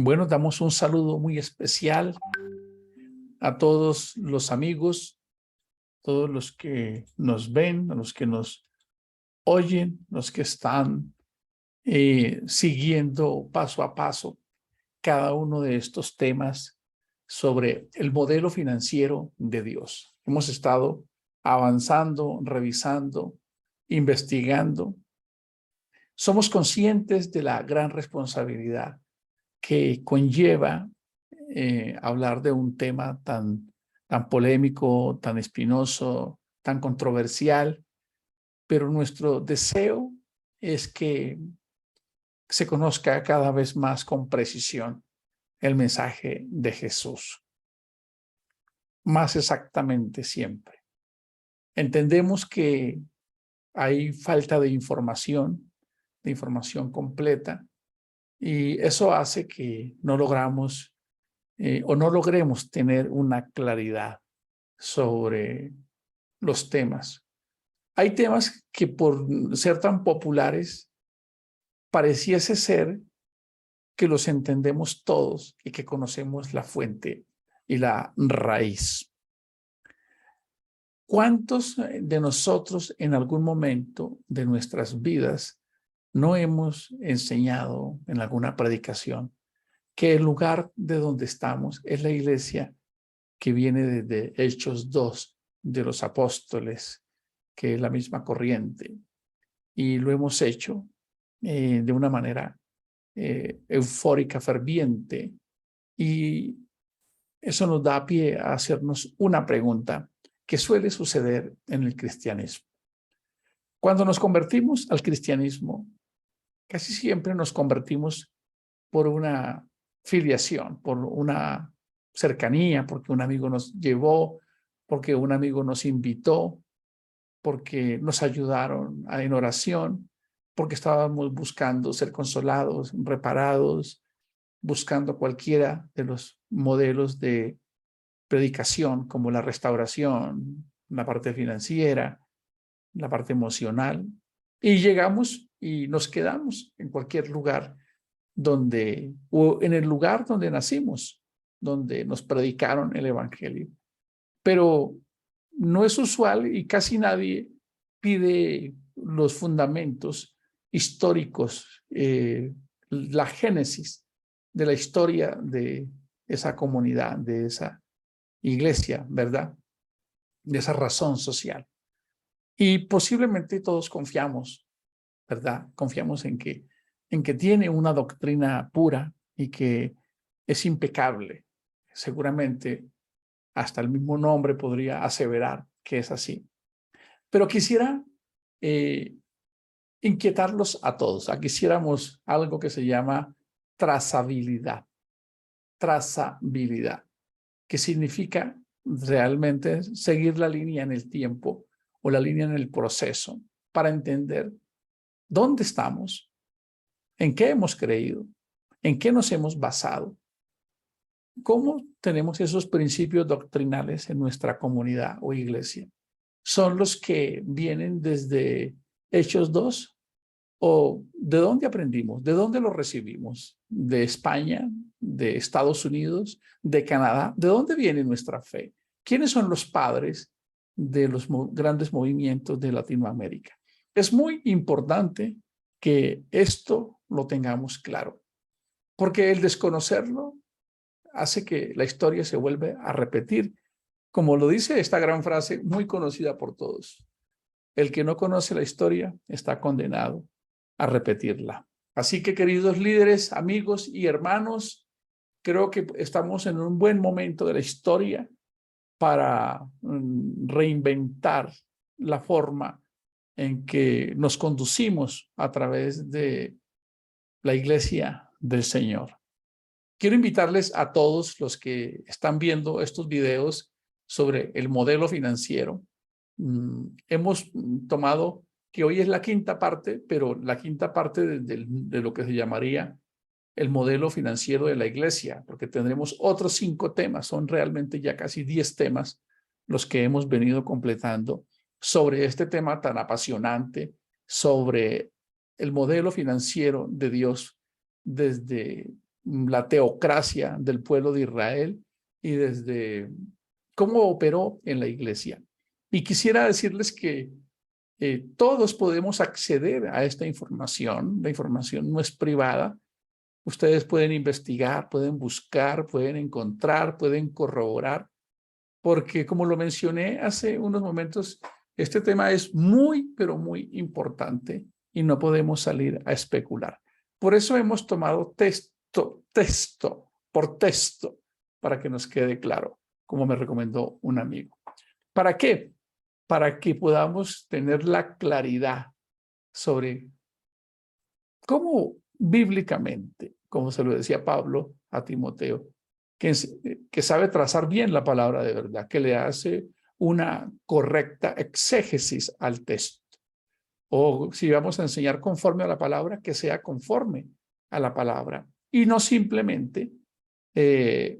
Bueno, damos un saludo muy especial a todos los amigos, todos los que nos ven, a los que nos oyen, los que están siguiendo paso a paso cada uno de estos temas sobre el modelo financiero de Dios. Hemos estado avanzando, revisando, investigando. Somos conscientes de la gran responsabilidad que conlleva hablar de un tema tan polémico, tan espinoso, tan controversial, pero nuestro deseo es que se conozca cada vez más con precisión el mensaje de Jesús, más exactamente siempre. Entendemos que hay falta de información completa, y eso hace que no logramos o no logremos tener una claridad sobre los temas. Hay temas que por ser tan populares pareciese ser que los entendemos todos y que conocemos la fuente y la raíz. ¿Cuántos de nosotros en algún momento de nuestras vidas no hemos enseñado en alguna predicación que el lugar de donde estamos es la iglesia que viene desde Hechos 2 de los apóstoles, que es la misma corriente, y lo hemos hecho de una manera eufórica, ferviente, y eso nos da pie a hacernos una pregunta que suele suceder en el cristianismo. Cuando nos convertimos al cristianismo, casi siempre nos convertimos por una filiación, por una cercanía, porque un amigo nos llevó, porque un amigo nos invitó, porque nos ayudaron en oración, porque estábamos buscando ser consolados, reparados, buscando cualquiera de los modelos de predicación, como la restauración, la parte financiera, la parte emocional, y llegamos y nos quedamos en cualquier lugar o en el lugar donde nacimos, donde nos predicaron el evangelio. Pero no es usual y casi nadie pide los fundamentos históricos, la génesis de la historia de esa comunidad, de esa iglesia, ¿verdad? De esa razón social. Y posiblemente todos confiamos, ¿verdad? Confiamos en que tiene una doctrina pura y que es impecable. Seguramente hasta el mismo nombre podría aseverar que es así. Pero quisiera eh, inquietarlos a todos. Quisiéramos algo que se llama trazabilidad. Trazabilidad, que significa realmente seguir la línea en el tiempo o la línea en el proceso para entender dónde estamos, en qué hemos creído, en qué nos hemos basado, cómo tenemos esos principios doctrinales en nuestra comunidad o iglesia. ¿Son los que vienen desde Hechos 2? ¿O de dónde aprendimos? ¿De dónde los recibimos? ¿De España? ¿De Estados Unidos? ¿De Canadá? ¿De dónde viene nuestra fe? ¿Quiénes son los padres de los grandes movimientos de Latinoamérica? Es muy importante que esto lo tengamos claro, porque el desconocerlo hace que la historia se vuelva a repetir. Como lo dice esta gran frase muy conocida por todos: el que no conoce la historia está condenado a repetirla. Así que, queridos líderes, amigos y hermanos, creo que estamos en un buen momento de la historia para reinventar la forma en que nos conducimos a través de la iglesia del Señor. Quiero invitarles a todos los que están viendo estos videos sobre el modelo financiero. Hemos tomado que hoy es la quinta parte, pero la quinta parte de lo que se llamaría el modelo financiero de la iglesia, porque tendremos otros 5 temas, son realmente ya casi 10 temas los que hemos venido completando sobre este tema tan apasionante, sobre el modelo financiero de Dios desde la teocracia del pueblo de Israel y desde cómo operó en la iglesia. Y quisiera decirles que todos podemos acceder a esta información. La información no es privada. Ustedes pueden investigar, pueden buscar, pueden encontrar, pueden corroborar, porque como lo mencioné hace unos momentos, este tema es muy, pero muy importante y no podemos salir a especular. Por eso hemos tomado texto por texto, para que nos quede claro, como me recomendó un amigo. ¿Para qué? Para que podamos tener la claridad sobre cómo bíblicamente, como se lo decía Pablo a Timoteo, que sabe trazar bien la palabra de verdad, que le hace una correcta exégesis al texto. O si vamos a enseñar conforme a la palabra, que sea conforme a la palabra. Y no simplemente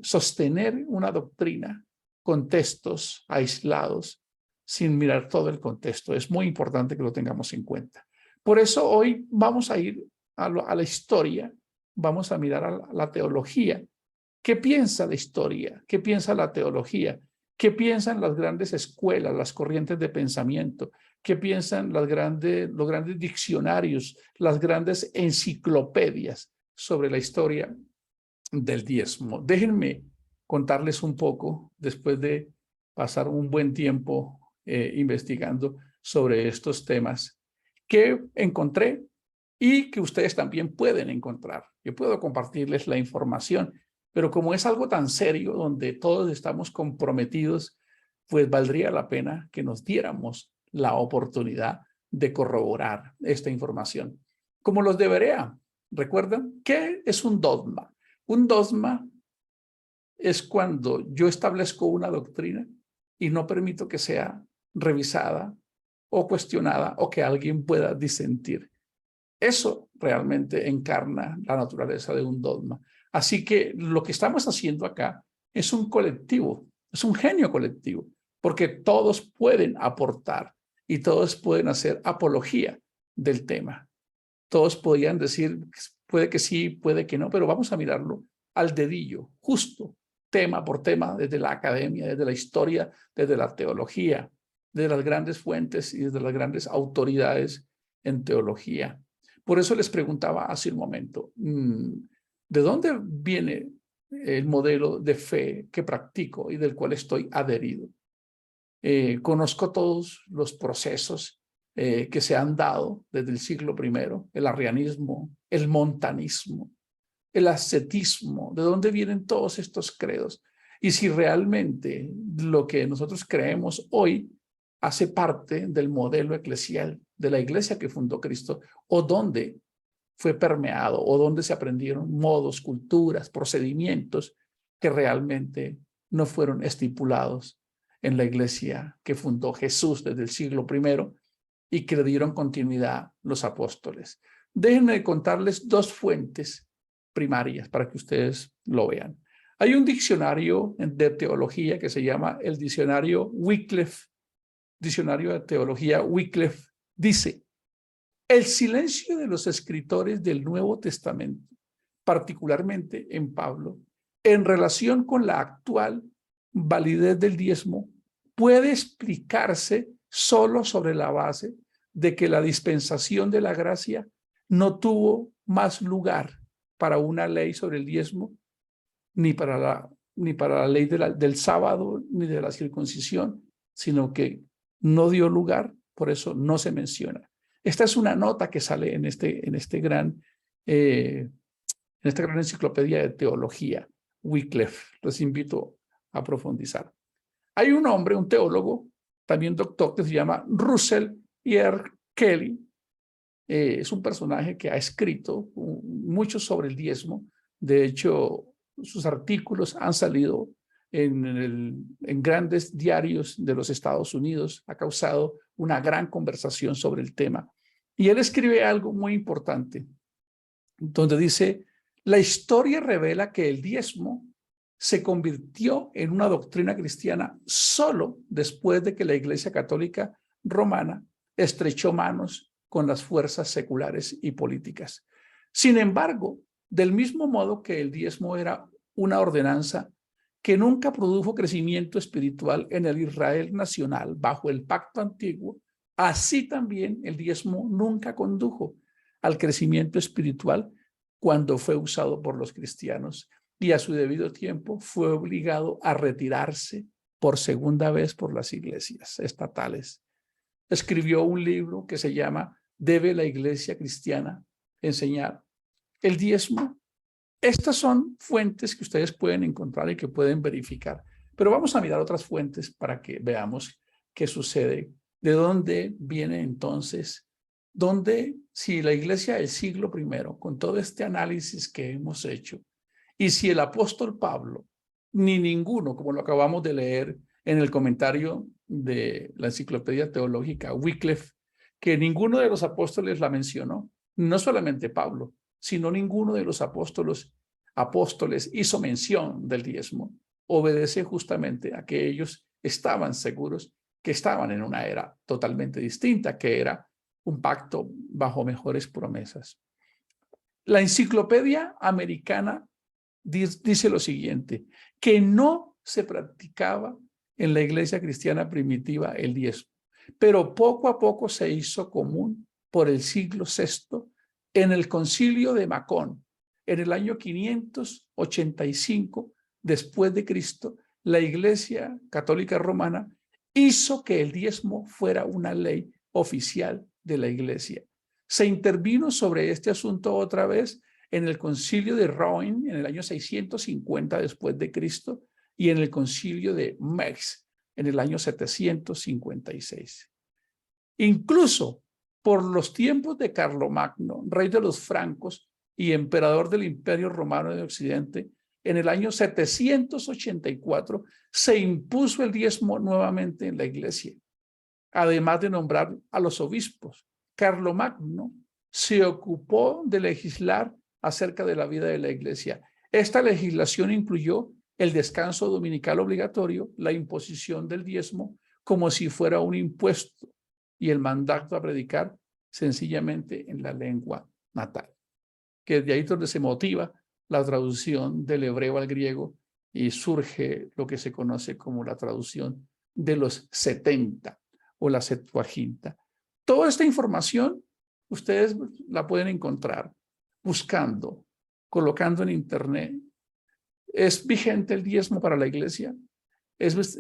sostener una doctrina con textos aislados sin mirar todo el contexto. Es muy importante que lo tengamos en cuenta. Por eso hoy vamos a ir a la historia, vamos a mirar a la teología. ¿Qué piensa la historia? ¿Qué piensa la teología? ¿Qué piensan las grandes escuelas, las corrientes de pensamiento? ¿Qué piensan los grandes diccionarios, las grandes enciclopedias sobre la historia del diezmo? Déjenme contarles un poco, después de pasar un buen tiempo investigando sobre estos temas, que encontré y que ustedes también pueden encontrar. Yo puedo compartirles la información, pero como es algo tan serio, donde todos estamos comprometidos, pues valdría la pena que nos diéramos la oportunidad de corroborar esta información. Como los de Berea, ¿recuerdan? ¿Qué es un dogma? Un dogma es cuando yo establezco una doctrina y no permito que sea revisada o cuestionada o que alguien pueda disentir. Eso realmente encarna la naturaleza de un dogma. Así que lo que estamos haciendo acá es un colectivo, es un genio colectivo, porque todos pueden aportar y todos pueden hacer apología del tema. Todos podrían decir, puede que sí, puede que no, pero vamos a mirarlo al dedillo, justo, tema por tema, desde la academia, desde la historia, desde la teología, desde las grandes fuentes y desde las grandes autoridades en teología. Por eso les preguntaba hace un momento, ¿de dónde viene el modelo de fe que practico y del cual estoy adherido? Conozco todos los procesos que se han dado desde el siglo I, el arrianismo, el montanismo, el ascetismo, de dónde vienen todos estos credos. Y si realmente lo que nosotros creemos hoy hace parte del modelo eclesial de la iglesia que fundó Cristo, o dónde fue permeado, o dónde se aprendieron modos, culturas, procedimientos que realmente no fueron estipulados en la iglesia que fundó Jesús desde el siglo I y que le dieron continuidad los apóstoles. Déjenme contarles dos fuentes primarias para que ustedes lo vean. Hay un diccionario de teología que se llama el diccionario Wycliffe, diccionario de teología Wycliffe, dice: el silencio de los escritores del Nuevo Testamento, particularmente en Pablo, en relación con la actual validez del diezmo, puede explicarse solo sobre la base de que la dispensación de la gracia no tuvo más lugar para una ley sobre el diezmo, ni para la ley del sábado, ni de la circuncisión, sino que no dio lugar, por eso no se menciona. Esta es una nota que sale en esta gran enciclopedia de teología, Wycliffe. Les invito a profundizar. Hay un hombre, un teólogo, también doctor, que se llama Russell R. Kelly. Es un personaje que ha escrito mucho sobre el diezmo. De hecho, sus artículos han salido en grandes diarios de los Estados Unidos, ha causado una gran conversación sobre el tema. Y él escribe algo muy importante, donde dice: la historia revela que el diezmo se convirtió en una doctrina cristiana solo después de que la Iglesia Católica Romana estrechó manos con las fuerzas seculares y políticas. Sin embargo, Del mismo modo que el diezmo era una ordenanza que nunca produjo crecimiento espiritual en el Israel nacional bajo el pacto antiguo, así también el diezmo nunca condujo al crecimiento espiritual cuando fue usado por los cristianos, y a su debido tiempo fue obligado a retirarse por segunda vez por las iglesias estatales. Escribió un libro que se llama ¿Debe la iglesia cristiana enseñar el diezmo? Estas son fuentes que ustedes pueden encontrar y que pueden verificar, pero vamos a mirar otras fuentes para que veamos qué sucede, de dónde viene entonces, dónde, si la iglesia del siglo I, con todo este análisis que hemos hecho, y si el apóstol Pablo, ni ninguno, como lo acabamos de leer en el comentario de la Enciclopedia Teológica Wycliffe, que ninguno de los apóstoles la mencionó, no solamente Pablo, sino ninguno de los apóstoles hizo mención del diezmo, obedece justamente a que ellos estaban seguros que estaban en una era totalmente distinta, que era un pacto bajo mejores promesas. La Enciclopedia Americana dice lo siguiente, que no se practicaba en la iglesia cristiana primitiva el diezmo, pero poco a poco se hizo común por el siglo VI en el concilio de Macón. En el año 585 después de Cristo, la Iglesia Católica Romana hizo que el diezmo fuera una ley oficial de la Iglesia. Se intervino sobre este asunto otra vez en el concilio de Rouen en el año 650 después de Cristo y en el concilio de Metz en el año 756. Incluso por los tiempos de Carlomagno, rey de los francos y emperador del Imperio Romano de Occidente, en el año 784 se impuso el diezmo nuevamente en la iglesia, además de nombrar a los obispos. Carlomagno se ocupó de legislar acerca de la vida de la iglesia. Esta legislación incluyó el descanso dominical obligatorio, la imposición del diezmo como si fuera un impuesto y el mandato a predicar sencillamente en la lengua natal, que es de ahí donde se motiva la traducción del hebreo al griego y surge lo que se conoce como la traducción de los 70 o la Septuaginta. Toda esta información ustedes la pueden encontrar buscando, colocando en internet. ¿Es vigente el diezmo para la iglesia?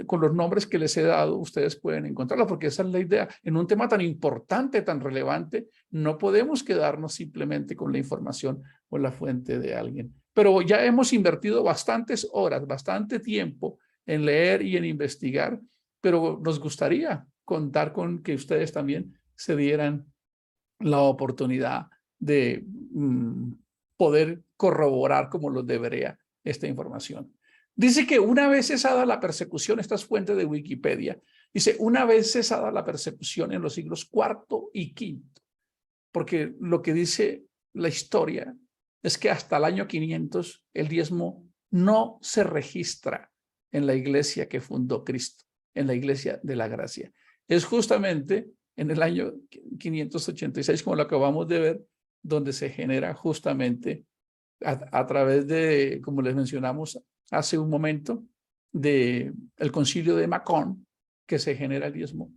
Con los nombres que les he dado, ustedes pueden encontrarlo, porque esa es la idea. En un tema tan importante, tan relevante, no podemos quedarnos simplemente con la información o la fuente de alguien. Pero ya hemos invertido bastantes horas, bastante tiempo en leer y en investigar, pero nos gustaría contar con que ustedes también se dieran la oportunidad de poder corroborar como lo debería esta información. Dice que una vez cesada la persecución, esta es fuente de Wikipedia, dice una vez cesada la persecución en los siglos IV y V, porque lo que dice la historia es que hasta el año 500 el diezmo no se registra en la iglesia que fundó Cristo, en la iglesia de la gracia. Es justamente en el año 586, como lo acabamos de ver, donde se genera justamente a través de, como les mencionamos hace un momento, del concilio de Macón, que se genera el diezmo,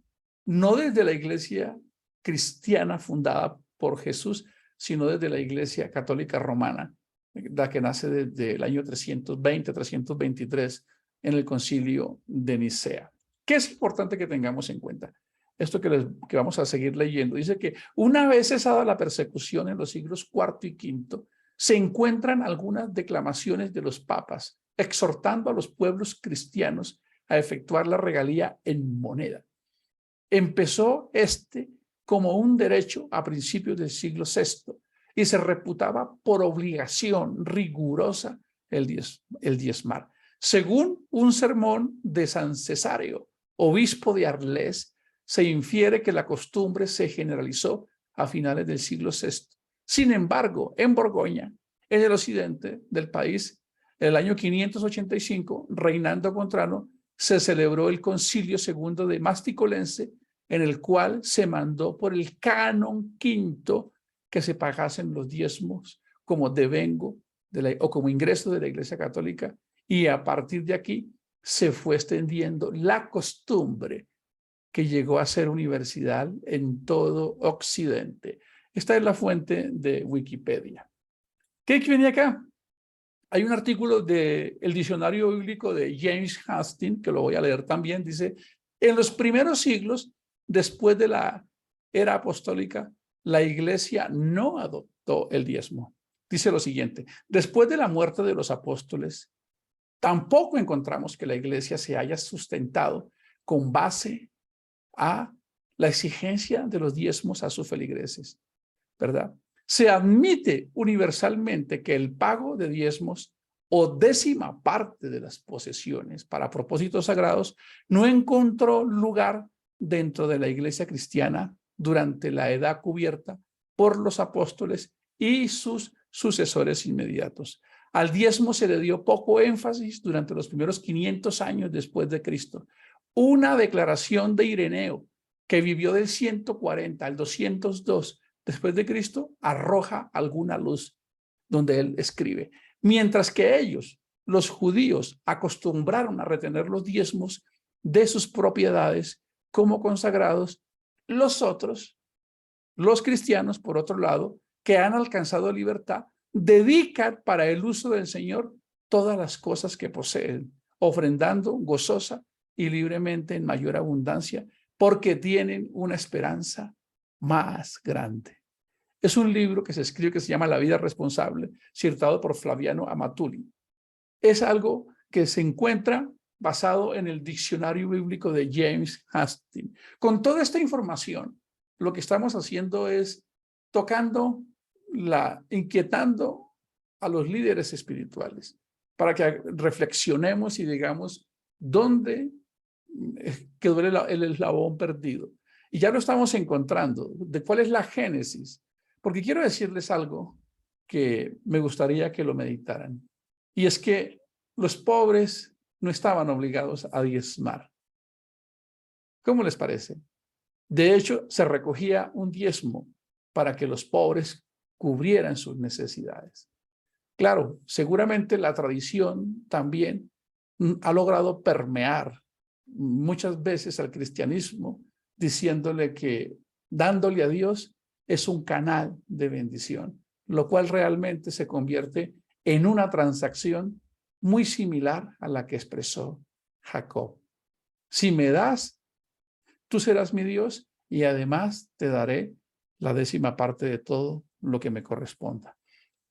no desde la iglesia cristiana fundada por Jesús, sino desde la iglesia católica romana, la que nace desde el año 320, 323, en el concilio de Nicea. ¿Qué es importante que tengamos en cuenta? Esto que vamos a seguir leyendo. Dice que una vez cesada la persecución en los siglos IV y V, se encuentran algunas declamaciones de los papas exhortando a los pueblos cristianos a efectuar la regalía en moneda. Empezó como un derecho a principios del siglo VI y se reputaba por obligación rigurosa el diezmar. Según un sermón de San Cesáreo, obispo de Arles, se infiere que la costumbre se generalizó a finales del siglo VI. Sin embargo, en Borgoña, en el occidente del país, en el año 585, reinando Contrano, se celebró el Concilio II de Masticolense, en el cual se mandó por el canon V que se pagasen los diezmos como devengo o como ingreso de la Iglesia Católica, y a partir de aquí se fue extendiendo la costumbre que llegó a ser universal en todo Occidente. Esta es la fuente de Wikipedia. ¿Qué viene acá? Hay un artículo del diccionario bíblico de James Hastings, que lo voy a leer también, dice: en los primeros siglos, después de la era apostólica, la Iglesia no adoptó el diezmo. Dice lo siguiente: después de la muerte de los apóstoles, tampoco encontramos que la Iglesia se haya sustentado con base a la exigencia de los diezmos a sus feligreses, ¿verdad? Se admite universalmente que el pago de diezmos o décima parte de las posesiones para propósitos sagrados no encontró lugar dentro de la Iglesia cristiana durante la edad cubierta por los apóstoles y sus sucesores inmediatos. Al diezmo se le dio poco énfasis durante los primeros 500 años después de Cristo. Una declaración de Ireneo, que vivió del 140 al 202 después de Cristo, arroja alguna luz donde él escribe: mientras que ellos, los judíos, acostumbraron a retener los diezmos de sus propiedades como consagrados, los otros, los cristianos, por otro lado, que han alcanzado libertad, dedican para el uso del Señor todas las cosas que poseen, ofrendando gozosa y libremente en mayor abundancia, porque tienen una esperanza más grande. Es un libro que se escribe que se llama La vida responsable, citado por Flaviano Amatuli. Es algo que se encuentra basado en el diccionario bíblico de James Hastings. Con toda esta información, lo que estamos haciendo es inquietando a los líderes espirituales para que reflexionemos y digamos dónde quedó el eslabón perdido. Y ya lo estamos encontrando, de cuál es la génesis. Porque quiero decirles algo que me gustaría que lo meditaran. Y es que los pobres no estaban obligados a diezmar. ¿Cómo les parece? De hecho, se recogía un diezmo para que los pobres cubrieran sus necesidades. Claro, seguramente la tradición también ha logrado permear muchas veces al cristianismo, diciéndole que dándole a Dios es un canal de bendición, lo cual realmente se convierte en una transacción muy similar a la que expresó Jacob. Si me das, tú serás mi Dios y además te daré la décima parte de todo lo que me corresponda.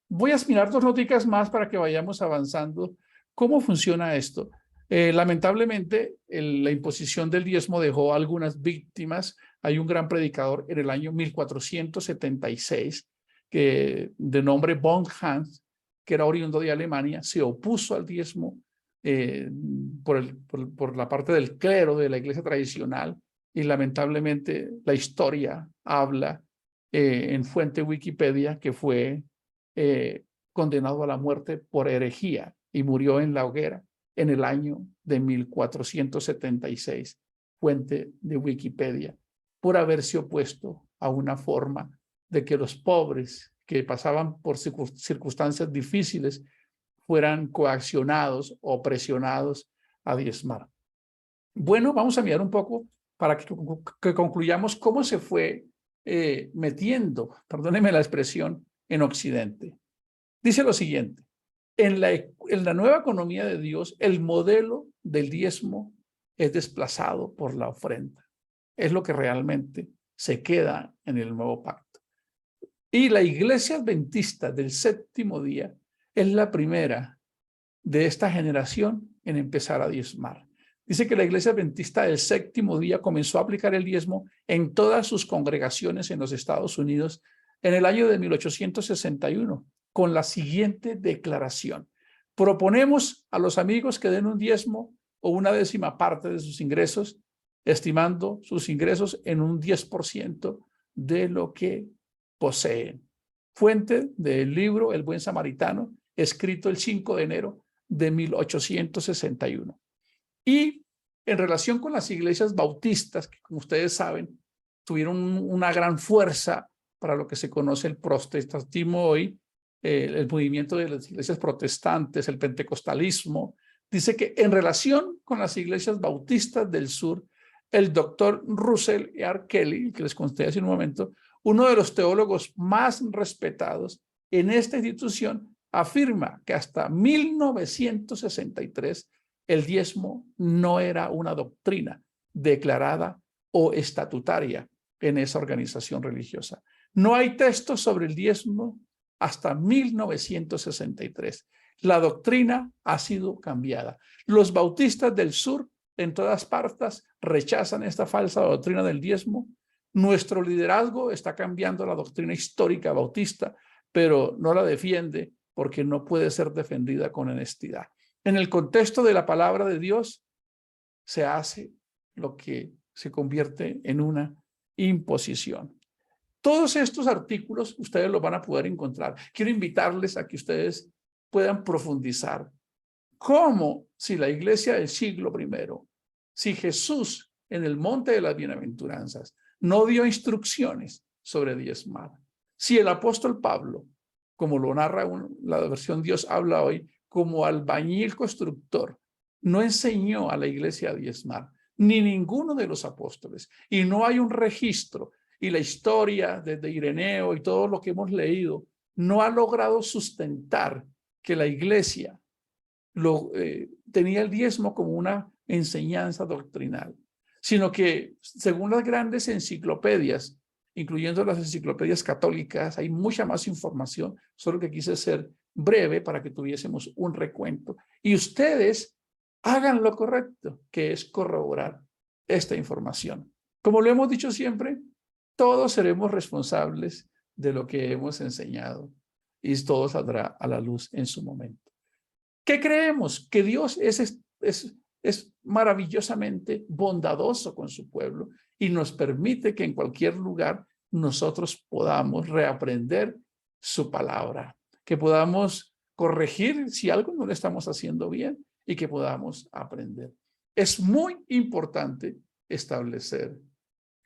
Voy a mirar dos noticas más para que vayamos avanzando. ¿Cómo funciona esto? Lamentablemente, la imposición del diezmo dejó algunas víctimas. Hay un gran predicador en el año 1476, de nombre von Hans, que era oriundo de Alemania, se opuso al diezmo por la parte del clero de la iglesia tradicional, y lamentablemente la historia habla en fuente Wikipedia que fue condenado a la muerte por herejía y murió en la hoguera en el año de 1476, fuente de Wikipedia, por haberse opuesto a una forma de que los pobres que pasaban por circunstancias difíciles fueran coaccionados o presionados a diezmar. Bueno, vamos a mirar un poco para que concluyamos cómo se fue metiendo, perdónenme la expresión, en Occidente. Dice lo siguiente: en la nueva economía de Dios, el modelo del diezmo es desplazado por la ofrenda. Es lo que realmente se queda en el nuevo pacto. Y la iglesia adventista del séptimo día es la primera de esta generación en empezar a diezmar. Dice que la iglesia adventista del séptimo día comenzó a aplicar el diezmo en todas sus congregaciones en los Estados Unidos en el año de 1861, con la siguiente declaración: proponemos a los amigos que den un diezmo o una décima parte de sus ingresos, estimando sus ingresos en un 10% de lo que poseen. Fuente del libro El Buen Samaritano, escrito el 5 de enero de 1861. Y en relación con las iglesias bautistas, que como ustedes saben, tuvieron una gran fuerza para lo que se conoce el protestantismo hoy, el movimiento de las iglesias protestantes, el pentecostalismo, dice que en relación con las iglesias bautistas del sur, el doctor Russell R. Kelly, que les conté hace un momento, uno de los teólogos más respetados en esta institución, afirma que hasta 1963 el diezmo no era una doctrina declarada o estatutaria en esa organización religiosa. No hay textos sobre el diezmo hasta 1963. La doctrina ha sido cambiada. Los bautistas del sur, en todas partes, rechazan esta falsa doctrina del diezmo. Nuestro liderazgo está cambiando la doctrina histórica bautista, pero no la defiende porque no puede ser defendida con honestidad. En el contexto de la palabra de Dios, se hace lo que se convierte en una imposición. Todos estos artículos ustedes los van a poder encontrar. Quiero invitarles a que ustedes puedan profundizar. ¿Cómo si la iglesia del siglo I, si Jesús en el monte de las bienaventuranzas no dio instrucciones sobre diezmar? Si el apóstol Pablo, como lo narra la versión Dios habla hoy, como albañil constructor, no enseñó a la iglesia a diezmar, ni ninguno de los apóstoles, y no hay un registro, y la historia desde Ireneo y todo lo que hemos leído no ha logrado sustentar que la iglesia tenía el diezmo como una enseñanza doctrinal, sino que según las grandes enciclopedias, incluyendo las enciclopedias católicas, hay mucha más información, solo que quise ser breve para que tuviésemos un recuento. Y ustedes hagan lo correcto, que es corroborar esta información. Como lo hemos dicho siempre, todos seremos responsables de lo que hemos enseñado y todo saldrá a la luz en su momento. ¿Qué creemos? Que Dios es maravillosamente bondadoso con su pueblo y nos permite que en cualquier lugar nosotros podamos reaprender su palabra, que podamos corregir si algo no lo estamos haciendo bien y que podamos aprender. Es muy importante establecer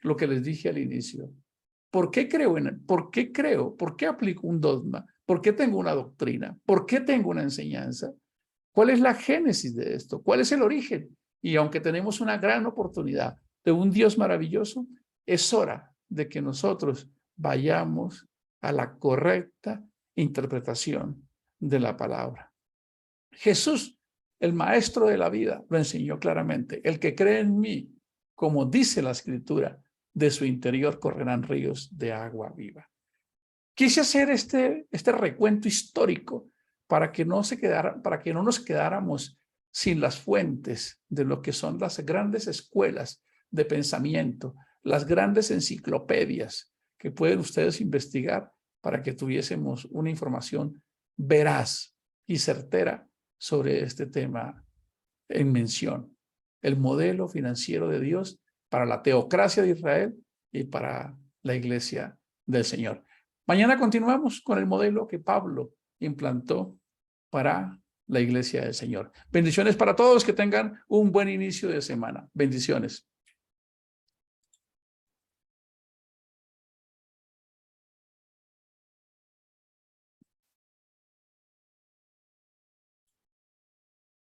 lo que les dije al inicio. ¿Por qué creo? ¿Por qué aplico un dogma? ¿Por qué tengo una doctrina? ¿Por qué tengo una enseñanza? ¿Cuál es la génesis de esto? ¿Cuál es el origen? Y aunque tenemos una gran oportunidad de un Dios maravilloso, es hora de que nosotros vayamos a la correcta interpretación de la palabra. Jesús, el maestro de la vida, lo enseñó claramente. El que cree en mí, como dice la Escritura, de su interior correrán ríos de agua viva. Quise hacer este recuento histórico para que no nos quedáramos sin las fuentes de lo que son las grandes escuelas de pensamiento, las grandes enciclopedias que pueden ustedes investigar para que tuviésemos una información veraz y certera sobre este tema en mención. El modelo financiero de Dios para la teocracia de Israel y para la iglesia del Señor. Mañana continuamos con el modelo que Pablo implantó para la iglesia del Señor. Bendiciones para todos, que tengan un buen inicio de semana. Bendiciones.